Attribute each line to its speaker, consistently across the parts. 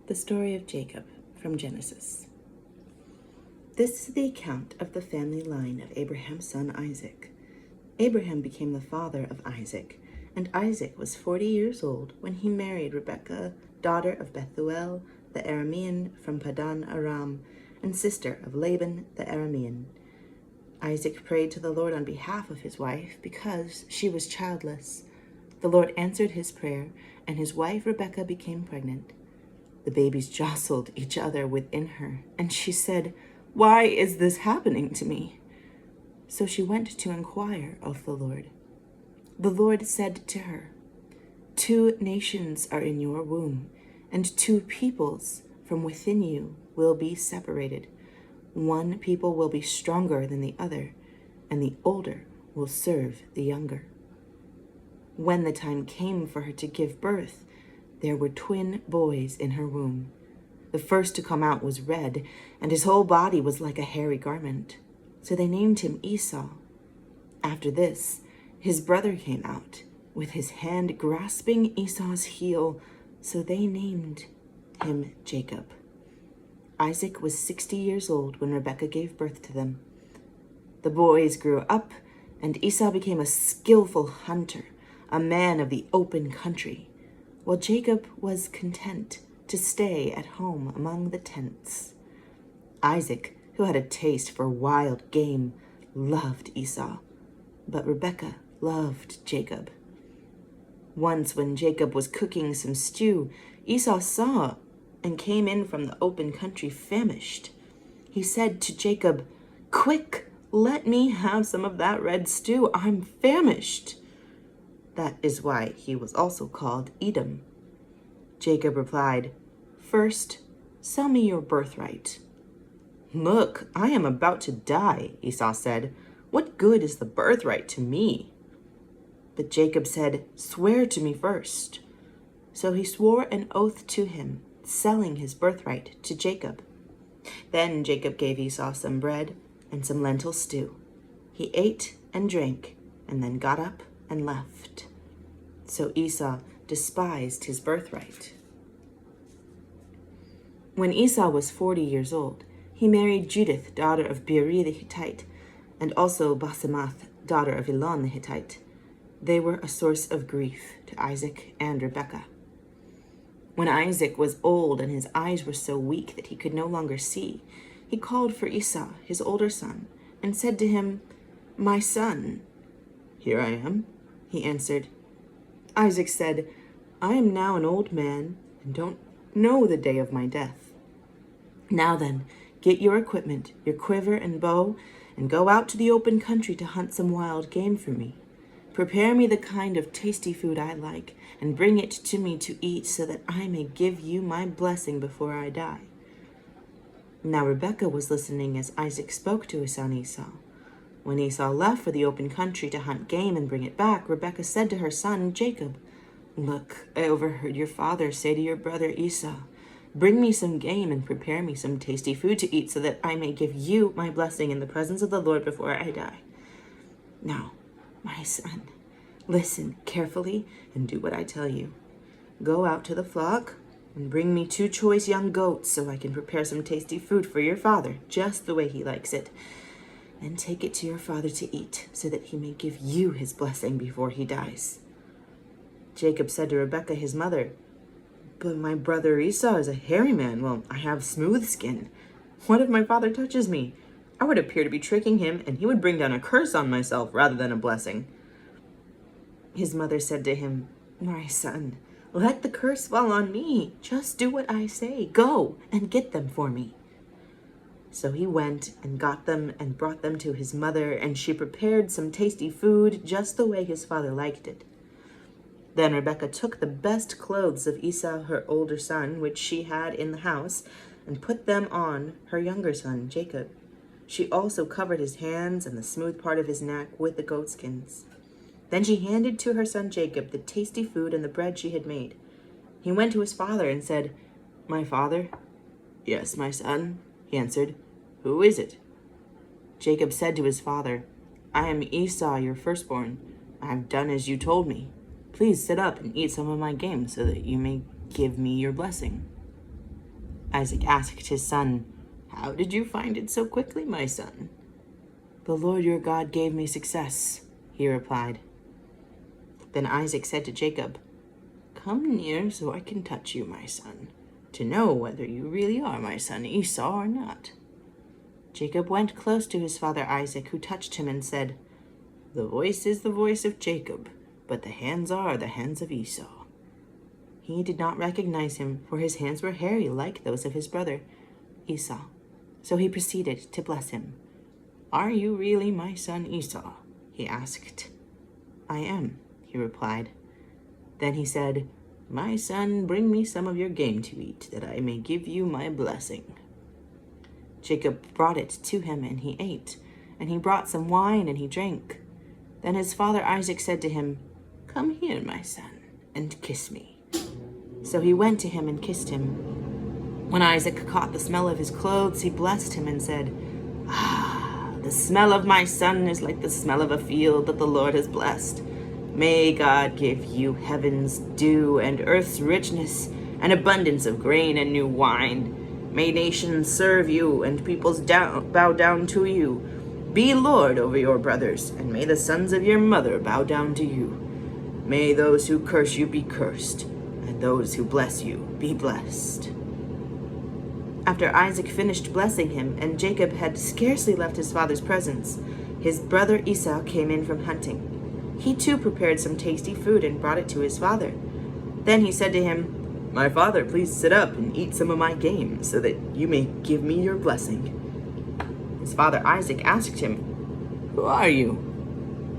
Speaker 1: The story of Jacob from Genesis. This is the account of the family line of Abraham's son Isaac. Abraham became the father of Isaac, and Isaac was 40 years old when he married Rebekah, daughter of Bethuel the Aramean from Padan Aram, and sister of Laban the Aramean. Isaac prayed to the Lord on behalf of his wife because she was childless. The Lord answered his prayer, and his wife Rebekah became pregnant. The babies jostled each other within her, and she said, "Why is this happening to me?" So she went to inquire of the Lord. The Lord said to her, "Two nations are in your womb, and two peoples from within you will be separated. One people will be stronger than the other, and the older will serve the younger." When the time came for her to give birth, there were twin boys in her womb. The first to come out was red, and his whole body was like a hairy garment. So they named him Esau. After this, his brother came out, with his hand grasping Esau's heel, so they named him Jacob. Isaac was 60 years old when Rebekah gave birth to them. The boys grew up, and Esau became a skillful hunter, a man of the open country, while Jacob was content to stay at home among the tents. Isaac, who had a taste for wild game, loved Esau, but Rebekah loved Jacob. Once when Jacob was cooking some stew, Esau saw and came in from the open country famished. He said to Jacob, "Quick, let me have some of that red stew. I'm famished." That is why he was also called Edom. Jacob replied, "First, sell me your birthright." "Look, I am about to die," Esau said. "What good is the birthright to me?" But Jacob said, "Swear to me first." So he swore an oath to him, selling his birthright to Jacob. Then Jacob gave Esau some bread and some lentil stew. He ate and drank, and then got up and left. So Esau despised his birthright. When Esau was 40 years old, he married Judith, daughter of Beeri the Hittite, and also Basemath, daughter of Elon the Hittite. They were a source of grief to Isaac and Rebekah. When Isaac was old and his eyes were so weak that he could no longer see, he called for Esau, his older son, and said to him, "My son." "Here I am," he answered. Isaac said, "I am now an old man and don't know the day of my death. Now then, get your equipment, your quiver and bow, and go out to the open country to hunt some wild game for me. Prepare me the kind of tasty food I like, and bring it to me to eat so that I may give you my blessing before I die." Now Rebekah was listening as Isaac spoke to his son Esau. When Esau left for the open country to hunt game and bring it back, Rebekah said to her son Jacob, "Look, I overheard your father say to your brother Esau, 'Bring me some game and prepare me some tasty food to eat so that I may give you my blessing in the presence of the Lord before I die.' Now, my son, listen carefully and do what I tell you. Go out to the flock and bring me 2 choice young goats so I can prepare some tasty food for your father, just the way he likes it. And take it to your father to eat so that he may give you his blessing before he dies." Jacob said to Rebekah, his mother, "But my brother Esau is a hairy man, while I have smooth skin. What if my father touches me? I would appear to be tricking him, and he would bring down a curse on myself rather than a blessing." His mother said to him, "My son, let the curse fall on me. Just do what I say. Go and get them for me." So he went and got them and brought them to his mother, and she prepared some tasty food just the way his father liked it. Then Rebekah took the best clothes of Esau, her older son, which she had in the house, and put them on her younger son, Jacob. She also covered his hands and the smooth part of his neck with the goatskins. Then she handed to her son Jacob the tasty food and the bread she had made. He went to his father and said, "My father?" "Yes, my son," he answered. "Who is it?" Jacob said to his father, "I am Esau, your firstborn. I have done as you told me. Please sit up and eat some of my game so that you may give me your blessing." Isaac asked his son, "How did you find it so quickly, my son?" "The Lord your God gave me success," he replied. Then Isaac said to Jacob, "Come near so I can touch you, my son, to know whether you really are my son Esau or not." Jacob went close to his father Isaac, who touched him and said, "The voice is the voice of Jacob, but the hands are the hands of Esau." He did not recognize him, for his hands were hairy like those of his brother Esau. So he proceeded to bless him. "Are you really my son Esau?" he asked. "I am," he replied. Then he said, "My son, bring me some of your game to eat, that I may give you my blessing." Jacob brought it to him, and he ate, and he brought some wine, and he drank. Then his father Isaac said to him, "Come here, my son, and kiss me." So he went to him and kissed him. When Isaac caught the smell of his clothes, he blessed him and said, "Ah, the smell of my son is like the smell of a field that the Lord has blessed. May God give you heaven's dew and earth's richness, and abundance of grain and new wine. May nations serve you, and peoples bow down to you. Be Lord over your brothers, and may the sons of your mother bow down to you. May those who curse you be cursed, and those who bless you be blessed." After Isaac finished blessing him, and Jacob had scarcely left his father's presence, his brother Esau came in from hunting. He too prepared some tasty food and brought it to his father. Then he said to him, "My father, please sit up and eat some of my game, so that you may give me your blessing." His father Isaac asked him, "Who are you?"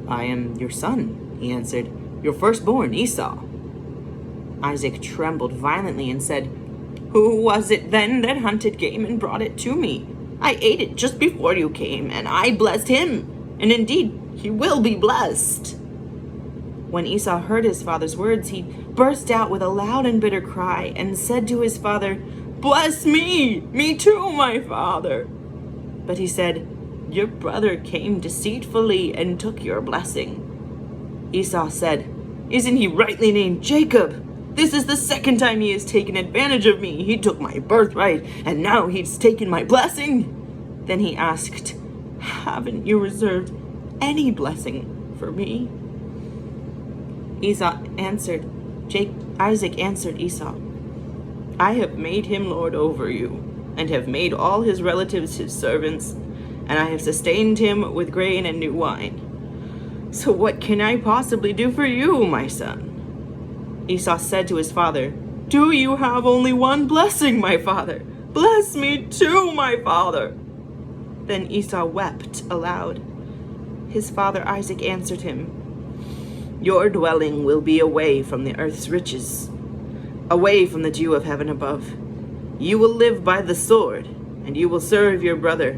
Speaker 1: "I am your son," he answered, "your firstborn, Esau." Isaac trembled violently and said, "Who was it then that hunted game and brought it to me? I ate it just before you came, and I blessed him, and indeed he will be blessed." When Esau heard his father's words, he burst out with a loud and bitter cry and said to his father, "Bless me too, my father." But he said, "Your brother came deceitfully and took your blessing." Esau said, "Isn't he rightly named Jacob? This is the second time he has taken advantage of me. He took my birthright, and now he's taken my blessing." Then he asked, "Haven't you reserved any blessing for me?" Isaac answered Esau, "I have made him lord over you, and have made all his relatives his servants, and I have sustained him with grain and new wine. So what can I possibly do for you, my son?" Esau said to his father, "Do you have only one blessing, my father? Bless me too, my father." Then Esau wept aloud. His father Isaac answered him, "Your dwelling will be away from the earth's riches, away from the dew of heaven above. You will live by the sword, and you will serve your brother.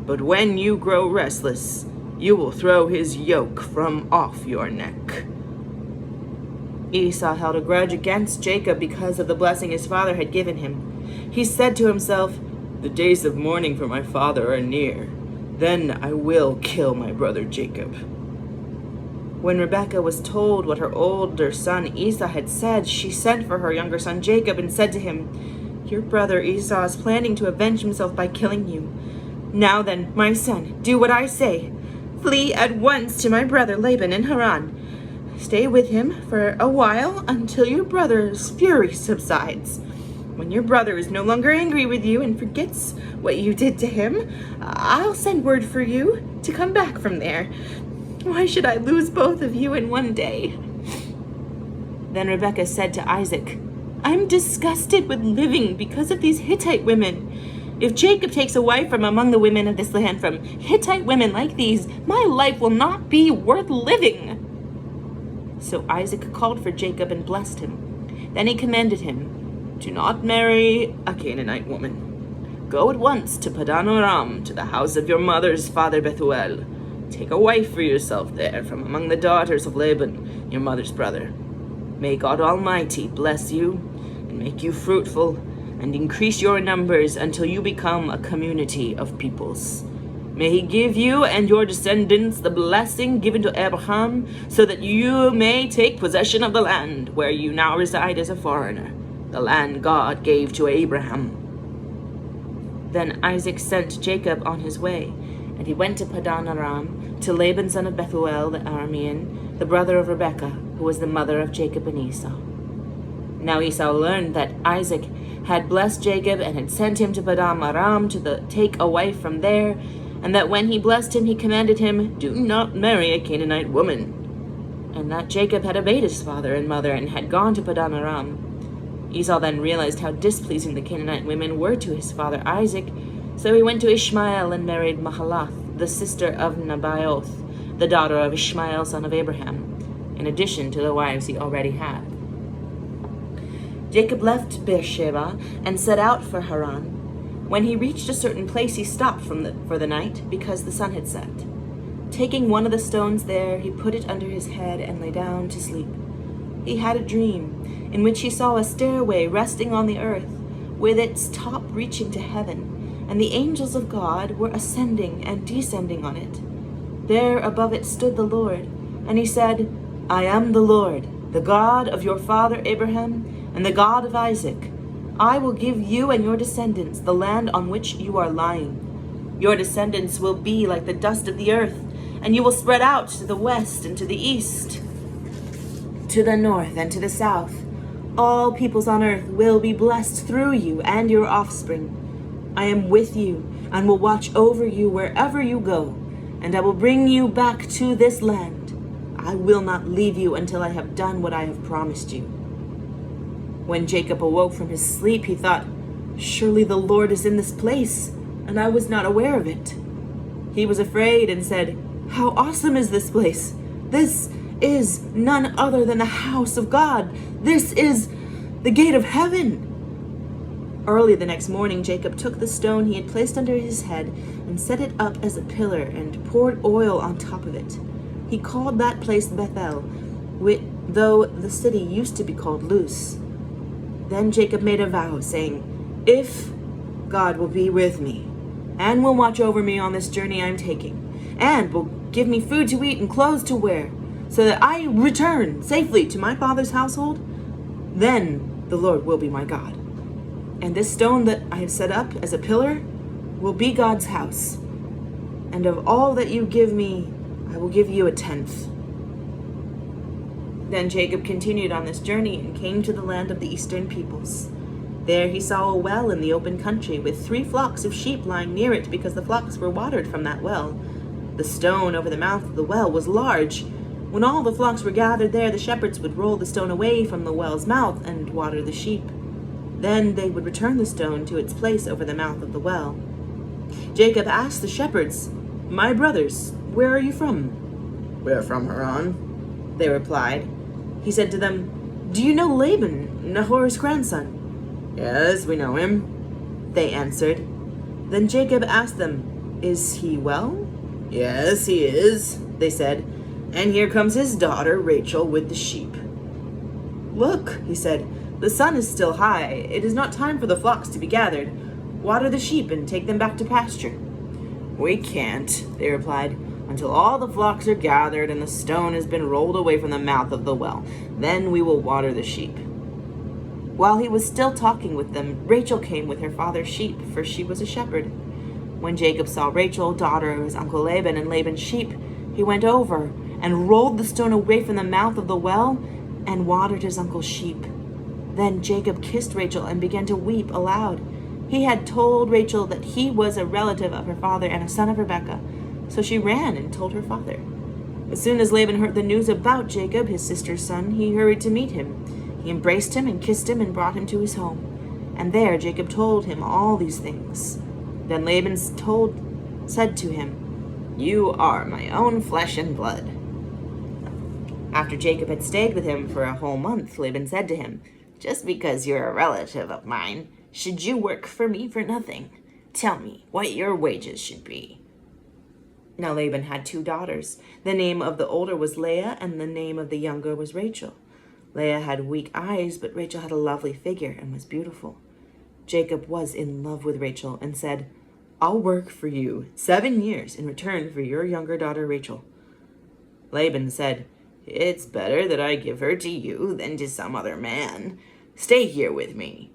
Speaker 1: But when you grow restless, you will throw his yoke from off your neck." Esau held a grudge against Jacob because of the blessing his father had given him. He said to himself, "The days of mourning for my father are near. Then I will kill my brother Jacob." When Rebekah was told what her older son Esau had said, she sent for her younger son Jacob and said to him, "Your brother Esau is planning to avenge himself by killing you. Now then, my son, do what I say. Flee at once to my brother Laban in Haran. Stay with him for a while until your brother's fury subsides. When your brother is no longer angry with you and forgets what you did to him, I'll send word for you to come back from there. Why should I lose both of you in one day?" Then Rebekah said to Isaac, "I'm disgusted with living because of these Hittite women. If Jacob takes a wife from among the women of this land, from Hittite women like these, my life will not be worth living." So Isaac called for Jacob and blessed him. Then he commanded him, "Do not marry a Canaanite woman. Go at once to Padan Aram, to the house of your mother's father Bethuel. Take a wife for yourself there from among the daughters of Laban, your mother's brother. May God Almighty bless you and make you fruitful and increase your numbers until you become a community of peoples. May he give you and your descendants the blessing given to Abraham, so that you may take possession of the land where you now reside as a foreigner, the land God gave to Abraham. Then Isaac sent Jacob on his way, and he went to Padan Aram, to Laban son of Bethuel the Aramean, the brother of Rebekah, who was the mother of Jacob and Esau. Now Esau learned that Isaac had blessed Jacob and had sent him to Padan Aram to take a wife from there, and that when he blessed him, he commanded him, "Do not marry a Canaanite woman." And that Jacob had obeyed his father and mother and had gone to Padan Aram. Esau then realized how displeasing the Canaanite women were to his father Isaac, so he went to Ishmael and married Mahalath, the sister of Nebaioth, the daughter of Ishmael son of Abraham, in addition to the wives he already had. Jacob left Beersheba and set out for Haran. When he reached a certain place, he stopped for the night, because the sun had set. Taking one of the stones there, he put it under his head and lay down to sleep. He had a dream, in which he saw a stairway resting on the earth, with its top reaching to heaven, and the angels of God were ascending and descending on it. There above it stood the Lord, and he said, "I am the Lord, the God of your father Abraham, and the God of Isaac. I will give you and your descendants the land on which you are lying. Your descendants will be like the dust of the earth, and you will spread out to the west and to the east, to the north and to the south. All peoples on earth will be blessed through you and your offspring. I am with you and will watch over you wherever you go, and I will bring you back to this land. I will not leave you until I have done what I have promised you." When Jacob awoke from his sleep, he thought, "Surely the Lord is in this place, and I was not aware of it." He was afraid and said, "How awesome is this place! This is none other than the house of God. This is the gate of heaven." Early the next morning, Jacob took the stone he had placed under his head and set it up as a pillar and poured oil on top of it. He called that place Bethel, though the city used to be called Luz. Then Jacob made a vow, saying, "If God will be with me, and will watch over me on this journey I am taking, and will give me food to eat and clothes to wear, so that I return safely to my father's household, then the Lord will be my God. And this stone that I have set up as a pillar will be God's house. And of all that you give me, I will give you a tenth." Then Jacob continued on this journey and came to the land of the eastern peoples. There he saw a well in the open country, with 3 flocks of sheep lying near it, because the flocks were watered from that well. The stone over the mouth of the well was large. When all the flocks were gathered there, the shepherds would roll the stone away from the well's mouth and water the sheep. Then they would return the stone to its place over the mouth of the well. Jacob asked the shepherds, "My brothers, where are you from?" "We are from Haran," they replied. He said to them, "Do you know Laban, Nahor's grandson?" "Yes, we know him," they answered. Then Jacob asked them, "Is he well?" "Yes, he is," they said, "and here comes his daughter Rachel with the sheep." "Look," he said, "the sun is still high. It is not time for the flocks to be gathered. Water the sheep and take them back to pasture." "We can't," they replied, "until all the flocks are gathered and the stone has been rolled away from the mouth of the well. Then we will water the sheep." While he was still talking with them, Rachel came with her father's sheep, for she was a shepherd. When Jacob saw Rachel, daughter of his uncle Laban, and Laban's sheep, he went over and rolled the stone away from the mouth of the well and watered his uncle's sheep. Then Jacob kissed Rachel and began to weep aloud. He had told Rachel that he was a relative of her father and a son of Rebekah, so she ran and told her father. As soon as Laban heard the news about Jacob, his sister's son, he hurried to meet him. He embraced him and kissed him and brought him to his home. And there Jacob told him all these things. Then Laban said to him, "You are my own flesh and blood." After Jacob had stayed with him for a whole month, Laban said to him, "Just because you're a relative of mine, should you work for me for nothing? Tell me what your wages should be." Now Laban had 2 daughters. The name of the older was Leah, and the name of the younger was Rachel. Leah had weak eyes, but Rachel had a lovely figure and was beautiful. Jacob was in love with Rachel and said, "I'll work for you 7 years in return for your younger daughter Rachel." Laban said, "It's better that I give her to you than to some other man. Stay here with me."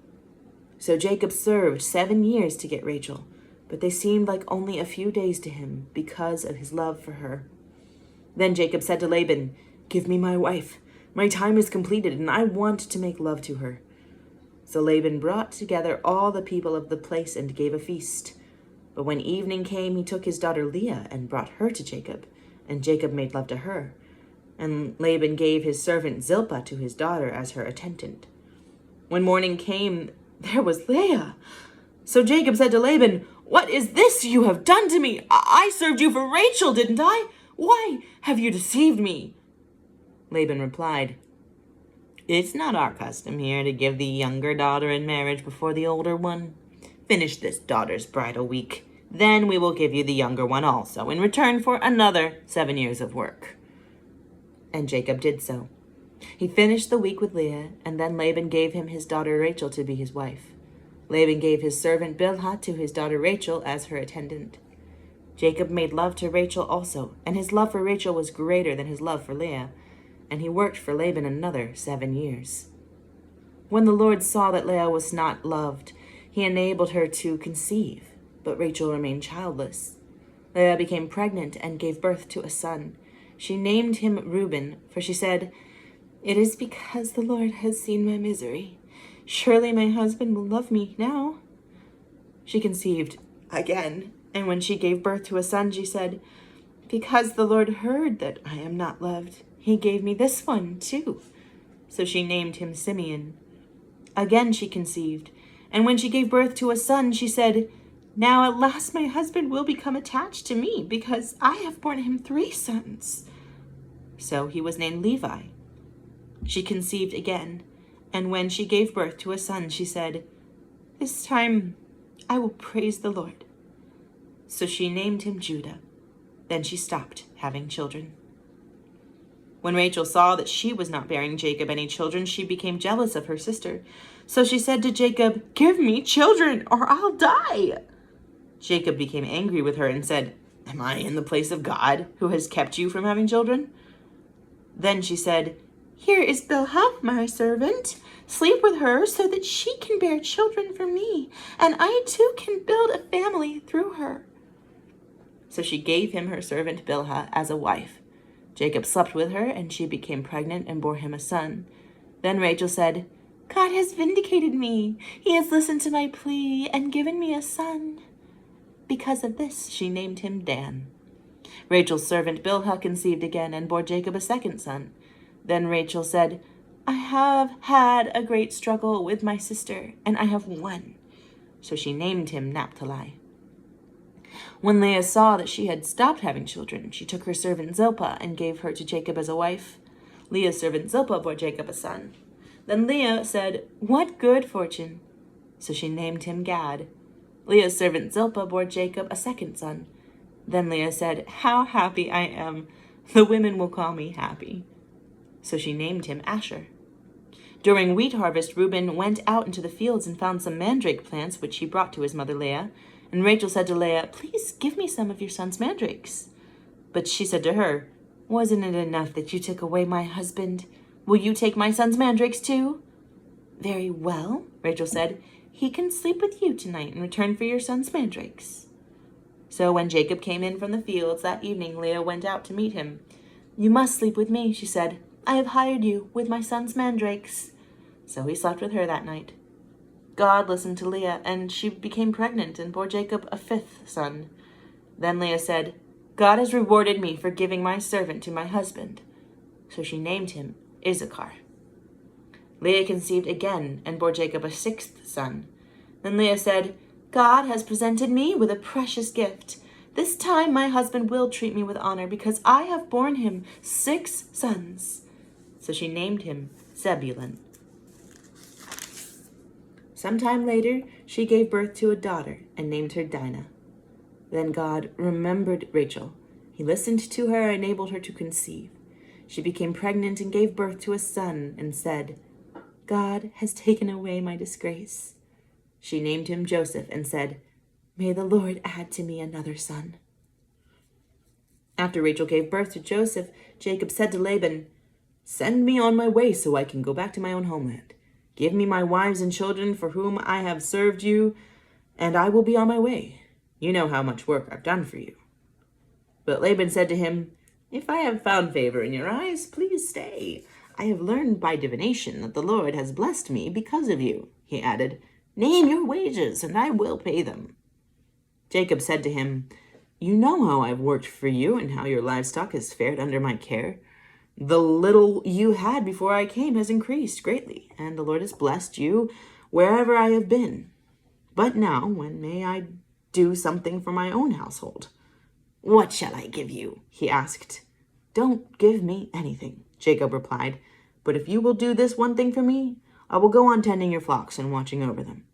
Speaker 1: So Jacob served 7 years to get Rachel, but they seemed like only a few days to him because of his love for her. Then Jacob said to Laban, "Give me my wife. My time is completed, and I want to make love to her." So Laban brought together all the people of the place and gave a feast. But when evening came, he took his daughter Leah and brought her to Jacob, and Jacob made love to her. And Laban gave his servant Zilpah to his daughter as her attendant. When morning came, there was Leah. So Jacob said to Laban, "What is this you have done to me? I served you for Rachel, didn't I? Why have you deceived me?" Laban replied, "It's not our custom here to give the younger daughter in marriage before the older one. Finish this daughter's bridal week. Then we will give you the younger one also, in return for another 7 years of work." And Jacob did so. He finished the week with Leah, and then Laban gave him his daughter Rachel to be his wife. Laban gave his servant Bilhah to his daughter Rachel as her attendant. Jacob made love to Rachel also, and his love for Rachel was greater than his love for Leah, and he worked for Laban another 7 years. When the Lord saw that Leah was not loved, he enabled her to conceive, but Rachel remained childless. Leah became pregnant and gave birth to a son. She named him Reuben, for she said, "It is because the Lord has seen my misery. Surely my husband will love me now." She conceived again, and when she gave birth to a son, she said, "Because the Lord heard that I am not loved, he gave me this one too." So she named him Simeon. Again she conceived, and when she gave birth to a son, she said, "Now at last my husband will become attached to me, because I have borne him 3 sons." So he was named Levi. She conceived again, and when she gave birth to a son, she said, "This time I will praise the Lord." So she named him Judah. Then she stopped having children. When Rachel saw that she was not bearing Jacob any children, she became jealous of her sister. So she said to Jacob, "Give me children, or I'll die." Jacob became angry with her and said, "Am I in the place of God, who has kept you from having children?" Then she said, "Here is Bilhah, my servant. Sleep with her so that she can bear children for me, and I too can build a family through her." So she gave him her servant Bilhah as a wife. Jacob slept with her, and she became pregnant and bore him a son. Then Rachel said, "God has vindicated me. He has listened to my plea and given me a son." Because of this, she named him Dan. Rachel's servant Bilhah conceived again and bore Jacob a second son. Then Rachel said, "I have had a great struggle with my sister, and I have won." So she named him Naphtali. When Leah saw that she had stopped having children, she took her servant Zilpah and gave her to Jacob as a wife. Leah's servant Zilpah bore Jacob a son. Then Leah said, "What good fortune!" So she named him Gad. Leah's servant Zilpah bore Jacob a second son. Then Leah said, "How happy I am! The women will call me happy." So she named him Asher. During wheat harvest, Reuben went out into the fields and found some mandrake plants, which he brought to his mother Leah. And Rachel said to Leah, "Please give me some of your son's mandrakes." But she said to her, "Wasn't it enough that you took away my husband? Will you take my son's mandrakes too?" "Very well," Rachel said. "He can sleep with you tonight in return for your son's mandrakes." So when Jacob came in from the fields that evening, Leah went out to meet him. "You must sleep with me," she said. "I have hired you with my son's mandrakes." So he slept with her that night. God listened to Leah, and she became pregnant and bore Jacob a 5th son. Then Leah said, "God has rewarded me for giving my servant to my husband." So she named him Issachar. Leah conceived again and bore Jacob a 6th son. Then Leah said, "God has presented me with a precious gift. This time my husband will treat me with honor, because I have borne him 6 sons." So she named him Zebulun. Sometime later, she gave birth to a daughter and named her Dinah. Then God remembered Rachel. He listened to her and enabled her to conceive. She became pregnant and gave birth to a son and said, "God has taken away my disgrace." She named him Joseph and said, "May the Lord add to me another son." After Rachel gave birth to Joseph, Jacob said to Laban, "Send me on my way so I can go back to my own homeland." Give me my wives and children for whom I have served you, and I will be on my way. You know how much work I've done for you." But Laban said to him, "If I have found favor in your eyes, please stay. I have learned by divination that the Lord has blessed me because of you," he added. "Name your wages, and I will pay them." Jacob said to him, "You know how I've worked for you and how your livestock has fared under my care. The little you had before I came has increased greatly, and the Lord has blessed you wherever I have been. But now, when may I do something for my own household?" "What shall I give you?" he asked. "Don't give me anything," Jacob replied. "But if you will do this one thing for me, I will go on tending your flocks and watching over them.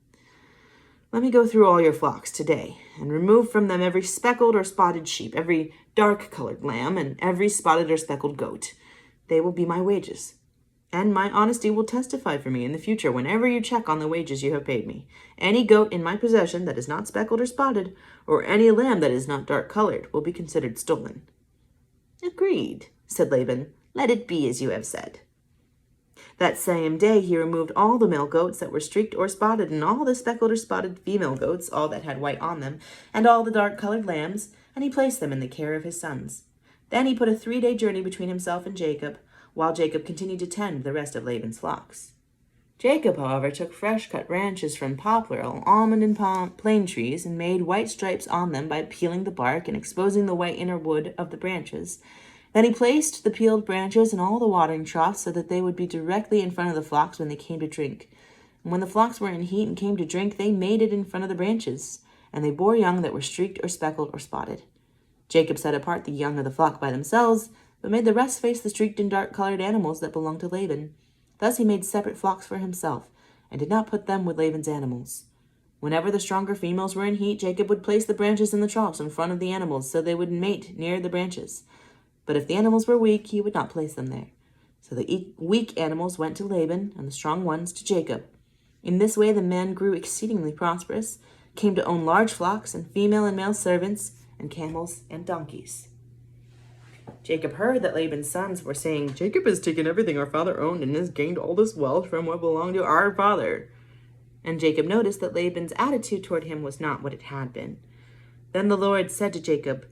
Speaker 1: Let me go through all your flocks today, and remove from them every speckled or spotted sheep, every dark-colored lamb, and every spotted or speckled goat. They will be my wages. And my honesty will testify for me in the future whenever you check on the wages you have paid me. Any goat in my possession that is not speckled or spotted, or any lamb that is not dark-colored, will be considered stolen." "Agreed," said Laban. "Let it be as you have said." That same day he removed all the male goats that were streaked or spotted, and all the speckled or spotted female goats, all that had white on them, and all the dark-colored lambs, and he placed them in the care of his sons. Then he put a 3-day journey between himself and Jacob, while Jacob continued to tend the rest of Laban's flocks. Jacob, however, took fresh-cut branches from poplar, almond, and plane trees, and made white stripes on them by peeling the bark and exposing the white inner wood of the branches. Then he placed the peeled branches in all the watering troughs so that they would be directly in front of the flocks when they came to drink. And when the flocks were in heat and came to drink, they mated in front of the branches, and they bore young that were streaked or speckled or spotted. Jacob set apart the young of the flock by themselves, but made the rest face the streaked and dark-colored animals that belonged to Laban. Thus he made separate flocks for himself, and did not put them with Laban's animals. Whenever the stronger females were in heat, Jacob would place the branches in the troughs in front of the animals, so they would mate near the branches. But if the animals were weak, he would not place them there. So the weak animals went to Laban, and the strong ones to Jacob. In this way the men grew exceedingly prosperous, came to own large flocks, and female and male servants, and camels and donkeys. Jacob heard that Laban's sons were saying, "Jacob has taken everything our father owned and has gained all this wealth from what belonged to our father." And Jacob noticed that Laban's attitude toward him was not what it had been. Then the Lord said to Jacob,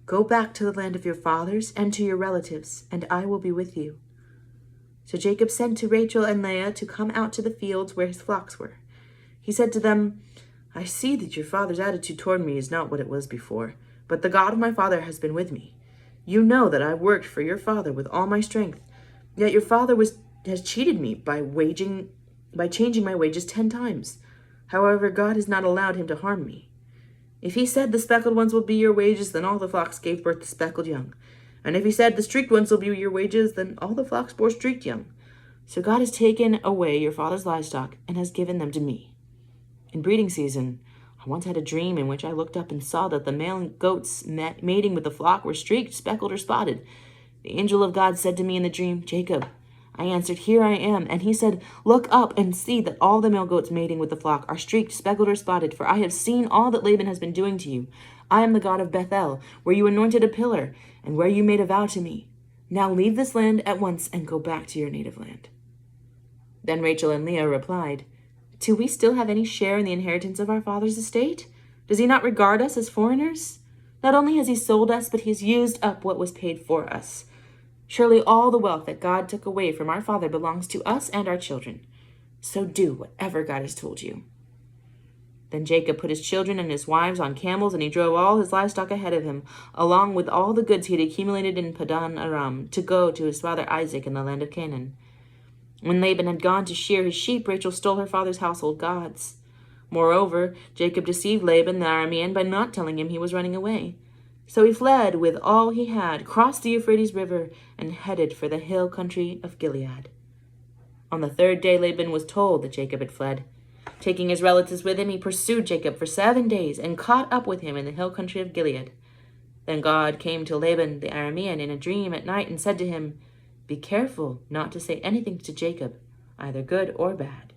Speaker 1: "Go back to the land of your fathers and to your relatives, and I will be with you." So Jacob sent to Rachel and Leah to come out to the fields where his flocks were. He said to them, "I see that your father's attitude toward me is not what it was before, but the God of my father has been with me. You know that I worked for your father with all my strength, yet your father has cheated me by changing my wages 10 times. However, God has not allowed him to harm me. If he said the speckled ones will be your wages, then all the flocks gave birth to speckled young. And if he said the streaked ones will be your wages, then all the flocks bore streaked young. So God has taken away your father's livestock and has given them to me. In breeding season, I once had a dream in which I looked up and saw that the male goats mating with the flock were streaked, speckled, or spotted. The angel of God said to me in the dream, 'Jacob.' I answered, 'Here I am.' And he said, 'Look up and see that all the male goats mating with the flock are streaked, speckled, or spotted, for I have seen all that Laban has been doing to you. I am the God of Bethel, where you anointed a pillar, and where you made a vow to me. Now leave this land at once and go back to your native land.' Then Rachel and Leah replied, 'Do we still have any share in the inheritance of our father's estate? Does he not regard us as foreigners? Not only has he sold us, but he has used up what was paid for us. Surely all the wealth that God took away from our father belongs to us and our children. So do whatever God has told you.' Then Jacob put his children and his wives on camels, and he drove all his livestock ahead of him, along with all the goods he had accumulated in Padan Aram, to go to his father Isaac in the land of Canaan. When Laban had gone to shear his sheep, Rachel stole her father's household gods. Moreover, Jacob deceived Laban the Aramean by not telling him he was running away. So he fled with all he had, crossed the Euphrates River, and headed for the hill country of Gilead. On the 3rd day Laban was told that Jacob had fled. Taking his relatives with him, he pursued Jacob for 7 days and caught up with him in the hill country of Gilead. Then God came to Laban the Aramean in a dream at night and said to him, 'Be careful not to say anything to Jacob, either good or bad.'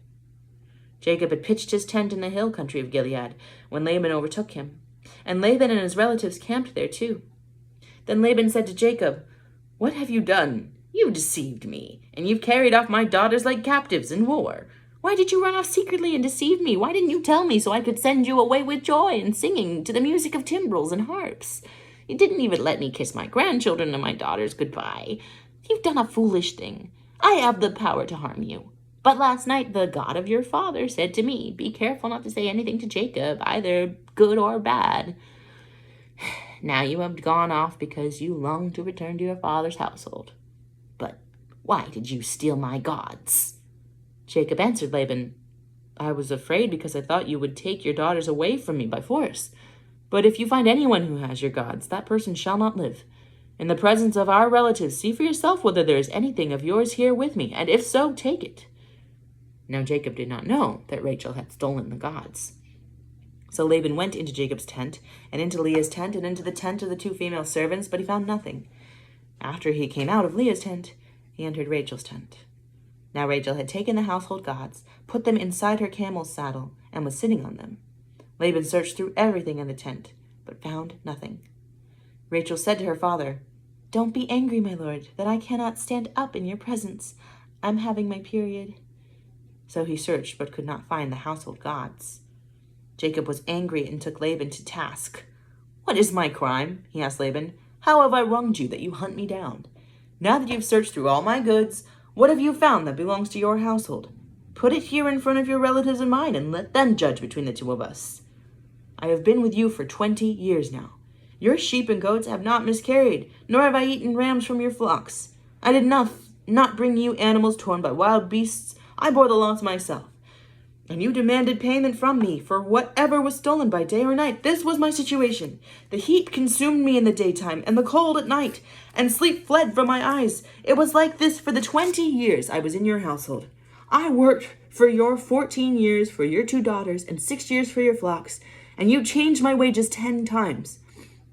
Speaker 1: Jacob had pitched his tent in the hill country of Gilead when Laban overtook him, and Laban and his relatives camped there too. Then Laban said to Jacob, 'What have you done? You've deceived me, and you've carried off my daughters like captives in war.
Speaker 2: Why did you run off secretly and deceive me? Why didn't you tell me so I could send you away with joy and singing to the music of timbrels and harps? You didn't even let me kiss my grandchildren and my daughters goodbye. You've done a foolish thing. I have the power to harm you. But last night the God of your father said to me, be careful not to say anything to Jacob, either good or bad. Now you have gone off because you long to return to your father's household. But why did you steal my gods? Jacob answered Laban, I was afraid because I thought you would take your daughters away from me by force. But if you find anyone who has your gods, that person shall not live. In the presence of our relatives, see for yourself whether there is anything of yours here with me, and if so, take it. Now Jacob did not know that Rachel had stolen the gods. So Laban went into Jacob's tent, and into Leah's tent, and into the tent of the 2 female servants, but he found nothing. After he came out of Leah's tent, he entered Rachel's tent. Now Rachel had taken the household gods, put them inside her camel's saddle, and was sitting on them. Laban searched through everything in the tent, but found nothing. Rachel said to her father, Don't be angry, my lord, that I cannot stand up in your presence. I'm having my period. So he searched, but could not find the household gods. Jacob was angry and took Laban to task. What is my crime? He asked Laban. How have I wronged you that you hunt me down? Now that you've searched through all my goods, what have you found that belongs to your household? Put it here in front of your relatives and mine, and let them judge between the 2 of us. I have been with you for 20 years now. Your sheep and goats have not miscarried, nor have I eaten rams from your flocks. I did not bring you animals torn by wild beasts. I bore the loss myself. And you demanded payment from me for whatever was stolen by day or night. This was my situation. The heat consumed me in the daytime, and the cold at night, and sleep fled from my eyes. It was like this for the 20 years I was in your household. I worked for your 14 years for your 2 daughters, and 6 years for your flocks, and you changed my wages 10 times.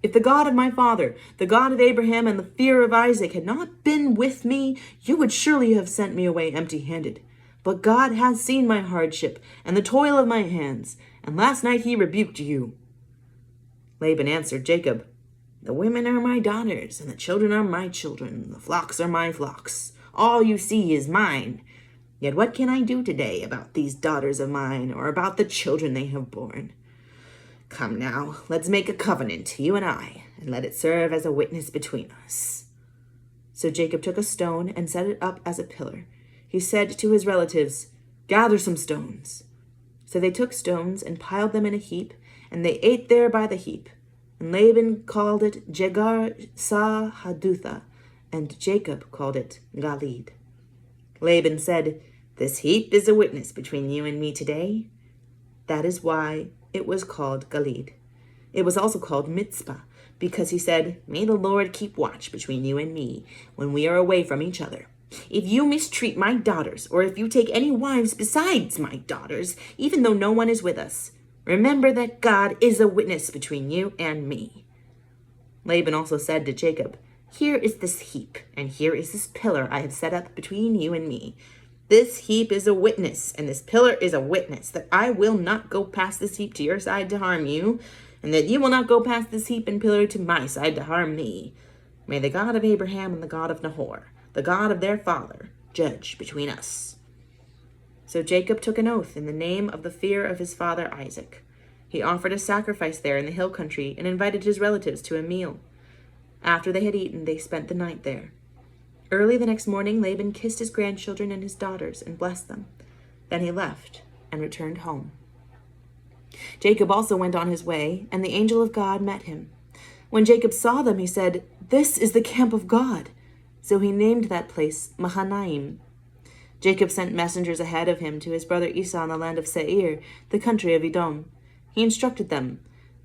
Speaker 2: If the God of my father, the God of Abraham, and the fear of Isaac had not been with me, you would surely have sent me away empty-handed. But God has seen my hardship and the toil of my hands, and last night he rebuked you. Laban answered Jacob, The women are my daughters, and the children are my children. The flocks are my flocks. All you see is mine. Yet what can I do today about these daughters of mine, or about the children they have borne? Come now, let's make a covenant, you and I, and let it serve as a witness between us. So Jacob took a stone and set it up as a pillar. He said to his relatives, Gather some stones. So they took stones and piled them in a heap, and they ate there by the heap. And Laban called it Jegar-sahadutha, and Jacob called it Galeed. Laban said, This heap is a witness between you and me today. That is why it was called Galeed. It was also called Mizpah, because he said, May the Lord keep watch between you and me when we are away from each other. If you mistreat my daughters, or if you take any wives besides my daughters, even though no one is with us, remember that God is a witness between you and me. Laban also said to Jacob, Here is this heap, and here is this pillar I have set up between you and me. This heap is a witness, and this pillar is a witness, that I will not go past this heap to your side to harm you, and that you will not go past this heap and pillar to my side to harm me. May the God of Abraham and the God of Nahor, the God of their father, judge between us. So Jacob took an oath in the name of the fear of his father Isaac. He offered a sacrifice there in the hill country and invited his relatives to a meal. After they had eaten, they spent the night there. Early the next morning, Laban kissed his grandchildren and his daughters and blessed them. Then he left and returned home. Jacob also went on his way, and the angel of God met him. When Jacob saw them, he said, This is the camp of God. So he named that place Mahanaim. Jacob sent messengers ahead of him to his brother Esau in the land of Seir, the country of Edom. He instructed them,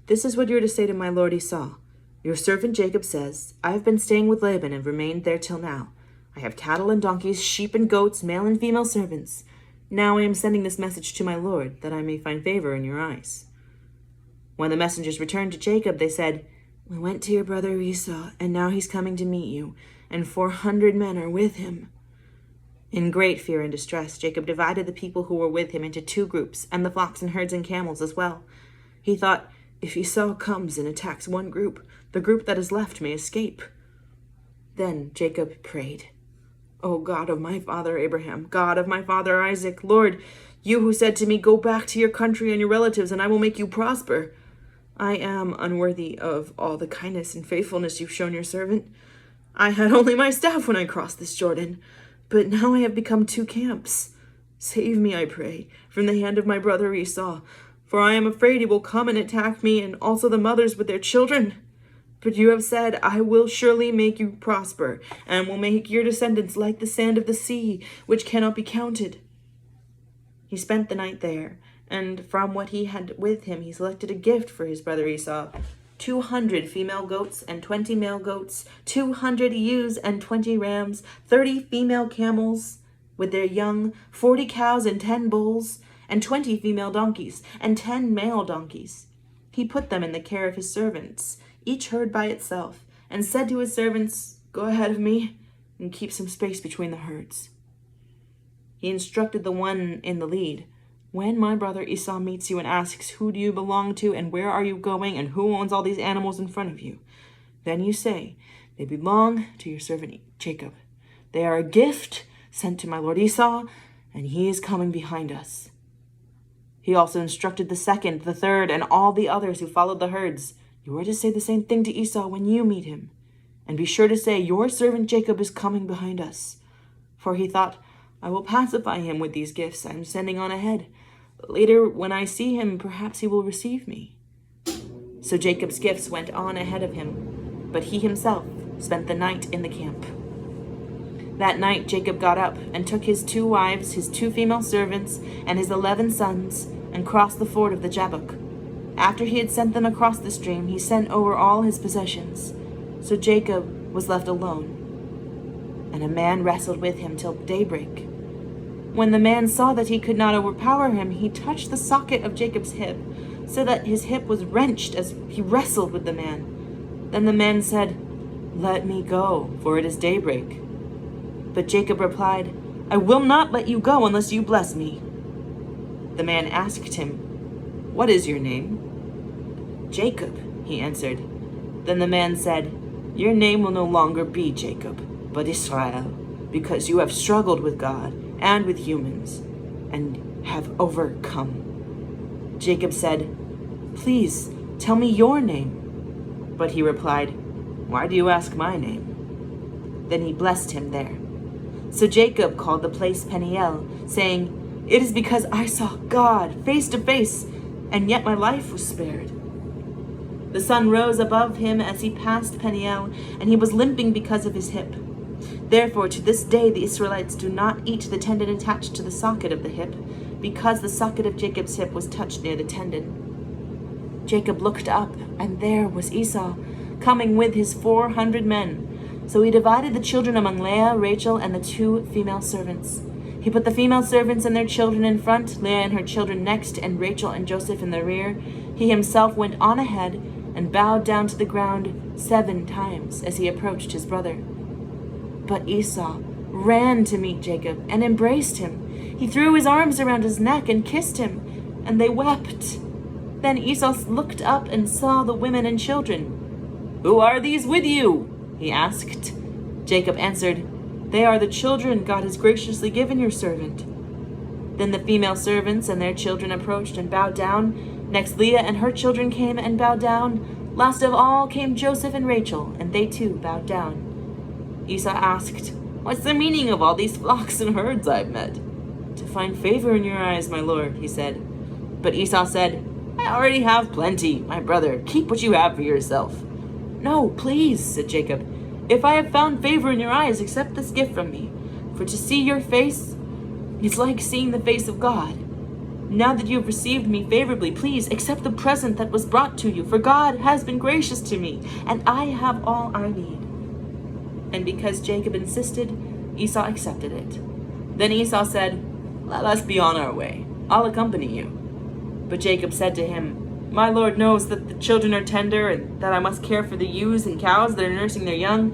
Speaker 2: This is what you are to say to my lord Esau. Your servant Jacob says, I have been staying with Laban and remained there till now. I have cattle and donkeys, sheep and goats, male and female servants. Now I am sending this message to my lord, that I may find favor in your eyes. When the messengers returned to Jacob, they said, We went to your brother Esau, and now he's coming to meet you, and 400 men are with him. In great fear and distress, Jacob divided the people who were with him into 2 groups, and the flocks and herds and camels as well. He thought, If Esau comes and attacks one group, the group that is left may escape. Then Jacob prayed, O God of my father Abraham, God of my father Isaac, Lord,
Speaker 1: You who said to me, 'Go back to your country and your relatives, and I will make you prosper.' I am unworthy of all the kindness and faithfulness you've shown your servant. I had only my staff when I crossed this Jordan, but now I have become two camps. Save me, I pray, from the hand of my brother Esau, for I am afraid he will come and attack me and also the mothers with their children. But you have said, 'I will surely make you prosper, and will make your descendants like the sand of the sea, which cannot be counted.'" He spent the night there, and from what he had with him he selected a gift for his brother Esau: 200 female goats and 20 male goats, 200 ewes and 20 rams, 30 female camels with their young, 40 cows and 10 bulls, and 20 female donkeys and 10 male donkeys. He put them in the care of his servants, each herd by itself, and said to his servants, "Go ahead of me and keep some space between the herds." He instructed the one in the lead, "When my brother Esau meets you and asks, 'Who do you belong to, and where are you going, and who owns all these animals in front of you?' then you say, 'They belong to your servant Jacob. They are a gift sent to my lord Esau, and he is coming behind us.'" He also instructed the second, the third, and all the others who followed the herds, "You are to say the same thing to Esau when you meet him. And be sure to say, 'Your servant Jacob is coming behind us.'" For he thought, "I will pacify him with these gifts I am sending on ahead. Later, when I see him, perhaps he will receive me." So Jacob's gifts went on ahead of him, but he himself spent the night in the camp. That night Jacob got up and took his 2 wives, his 2 female servants, and his 11 sons, and crossed the ford of the Jabbok. After he had sent them across the stream, he sent over all his possessions. So Jacob was left alone, and a man wrestled with him till daybreak. When the man saw that he could not overpower him, he touched the socket of Jacob's hip, so that his hip was wrenched as he wrestled with the man. Then the man said, "Let me go, for it is daybreak." But Jacob replied, "I will not let you go unless you bless me." The man asked him, "What is your name?" "Jacob," he answered. Then the man said, "Your name will no longer be Jacob, but Israel, because you have struggled with God and with humans, and have overcome." Jacob said, "Please tell me your name." But he replied, "Why do you ask my name?" Then he blessed him there. So Jacob called the place Peniel, saying, "It is because I saw God face to face, and yet my life was spared." The sun rose above him as he passed Peniel, and he was limping because of his hip. Therefore, to this day, the Israelites do not eat the tendon attached to the socket of the hip, because the socket of Jacob's hip was touched near the tendon. Jacob looked up, and there was Esau, coming with his 400 men. So he divided the children among Leah, Rachel, and the 2 female servants. He put the female servants and their children in front, Leah and her children next, and Rachel and Joseph in the rear. He himself went on ahead and bowed down to the ground 7 times as he approached his brother. But Esau ran to meet Jacob and embraced him. He threw his arms around his neck and kissed him, and they wept. Then Esau looked up and saw the women and children. "Who are these with you?" he asked. Jacob answered, "They are the children God has graciously given your servant." Then the female servants and their children approached and bowed down. Next Leah and her children came and bowed down. Last of all came Joseph and Rachel, and they too bowed down. Esau asked, "What's the meaning of all these flocks and herds I've met?" "To find favor in your eyes, my lord," he said. But Esau said, "I already have plenty, my brother. Keep what you have for yourself." "No, please," said Jacob. "If I have found favor in your eyes, accept this gift from me. For to see your face is like seeing the face of God. Now that you have received me favorably, please accept the present that was brought to you, for God has been gracious to me, and I have all I need." And because Jacob insisted, Esau accepted it. Then Esau said, "Let us be on our way. I'll accompany you." But Jacob said to him, "My lord knows that the children are tender, and that I must care for the ewes and cows that are nursing their young.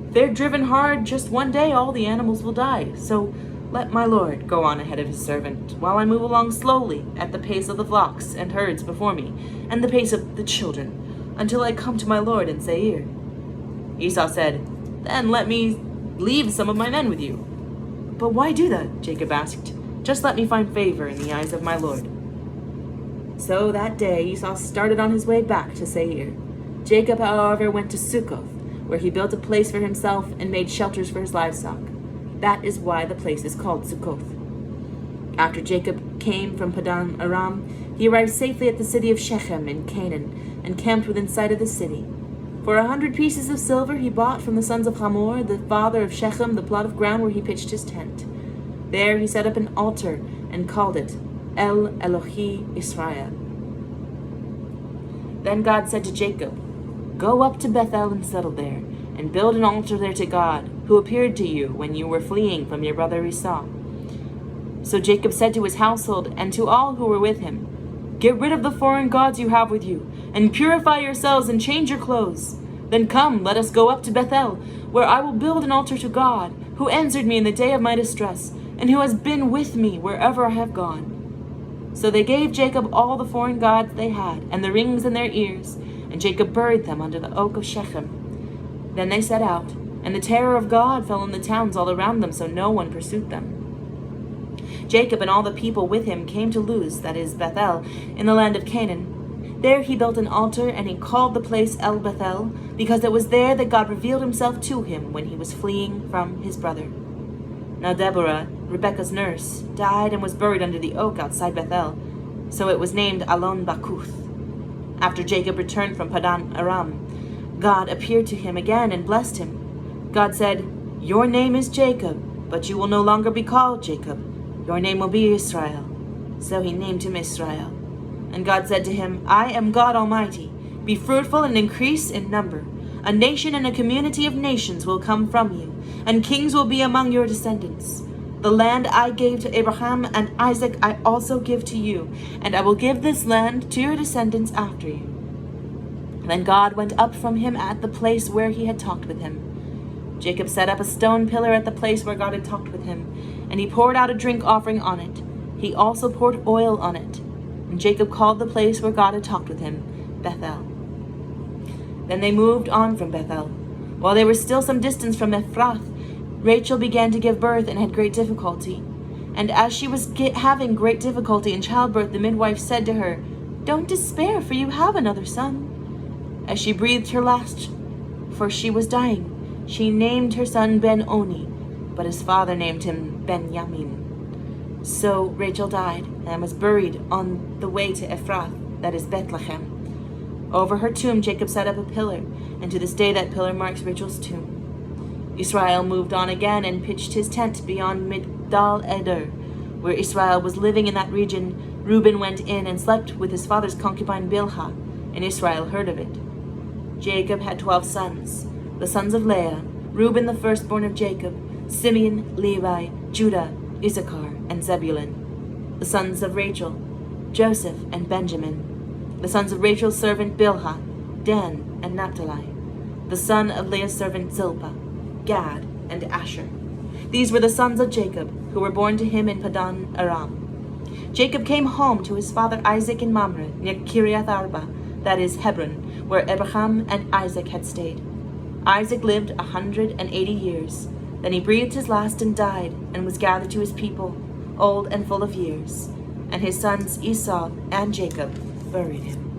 Speaker 1: If they're driven hard, just one day all the animals will die. So let my lord go on ahead of his servant, while I move along slowly at the pace of the flocks and herds before me, and the pace of the children, until I come to my lord in Seir." Esau said, "Then let me leave some of my men with you." "But why do that?" Jacob asked.
Speaker 2: Just let me find favor in the eyes of my Lord." So that day Esau started on his way back to Seir. Jacob, however, went to Succoth, where he built a place for himself and made shelters for his livestock. That is why the place is called Succoth. After Jacob came from Padan Aram, he arrived safely at the city of Shechem in Canaan and camped within sight of the city. For 100 pieces of silver he bought from the sons of Hamor, the father of Shechem, the plot of ground where he pitched his tent. There he set up an altar and called it El Elohi Israel. Then God said to Jacob, "Go up to Bethel and settle there, and build an altar there to God, who appeared to you when you were fleeing from your brother Esau." So Jacob said to his household and to all who were with him, "Get rid of the foreign gods you have with you, and purify yourselves and change your clothes. Then come, let us go up to Bethel, where I will build an altar to God, who answered me in the day of my distress, and who has been with me wherever I have gone." So they gave Jacob all the foreign gods they had, and the rings in their ears, and Jacob buried them under the oak of Shechem. Then they set out, and the terror of God fell on the towns all around them, so no one pursued them. Jacob and all the people with him came to Luz, that is Bethel, in the land of Canaan. There he built an altar, and he called the place El Bethel, because it was there that God revealed himself to him when he was fleeing from his brother. Now Deborah, Rebekah's nurse, died and was buried under the oak outside Bethel, so it was named Alon Bakuth. After Jacob returned from Padan Aram, God appeared to him again and blessed him. God said, "Your name is Jacob, but you will no longer be called Jacob. Your name will be Israel." So he named him Israel. And God said to him, "I am God Almighty. Be fruitful and increase in number. A nation and a community of nations will come from you, and kings will be among your descendants. The land I gave to Abraham and Isaac I also give to you, and I will give this land to your descendants after you." Then God went up from him at the place where he had talked with him. Jacob set up a stone pillar at the place where God had talked with him, and he poured out a drink offering on it. He also poured oil on it. And Jacob called the place where God had talked with him Bethel. Then they moved on from Bethel. While they were still some distance from Ephrath, Rachel began to give birth and had great difficulty. And as she was having great difficulty in childbirth, the midwife said to her, "Don't despair, for you have another son." As she breathed her last, for she was dying, she named her son Ben-Oni, but his father named him Benjamin. So Rachel died and was buried on the way to Ephrath, that is Bethlehem. Over her tomb Jacob set up a pillar, and to this day that pillar marks Rachel's tomb. Israel moved on again and pitched his tent beyond Migdal Eder. Where Israel was living in that region, Reuben went in and slept with his father's concubine Bilhah, and Israel heard of it. Jacob had 12 sons, the sons of Leah, Reuben the firstborn of Jacob, Simeon, Levi, Judah, Issachar, and Zebulun. The sons of Rachel, Joseph and Benjamin. The sons of Rachel's servant Bilhah, Dan and Naphtali. The son of Leah's servant Zilpah, Gad and Asher. These were the sons of Jacob, who were born to him in Padan Aram. Jacob came home to his father Isaac in Mamre, near Kiriath Arba, that is Hebron, where Abraham and Isaac had stayed. Isaac lived 180 years. Then he breathed his last and died, and was gathered to his people, old and full of years. And his sons Esau and Jacob buried him.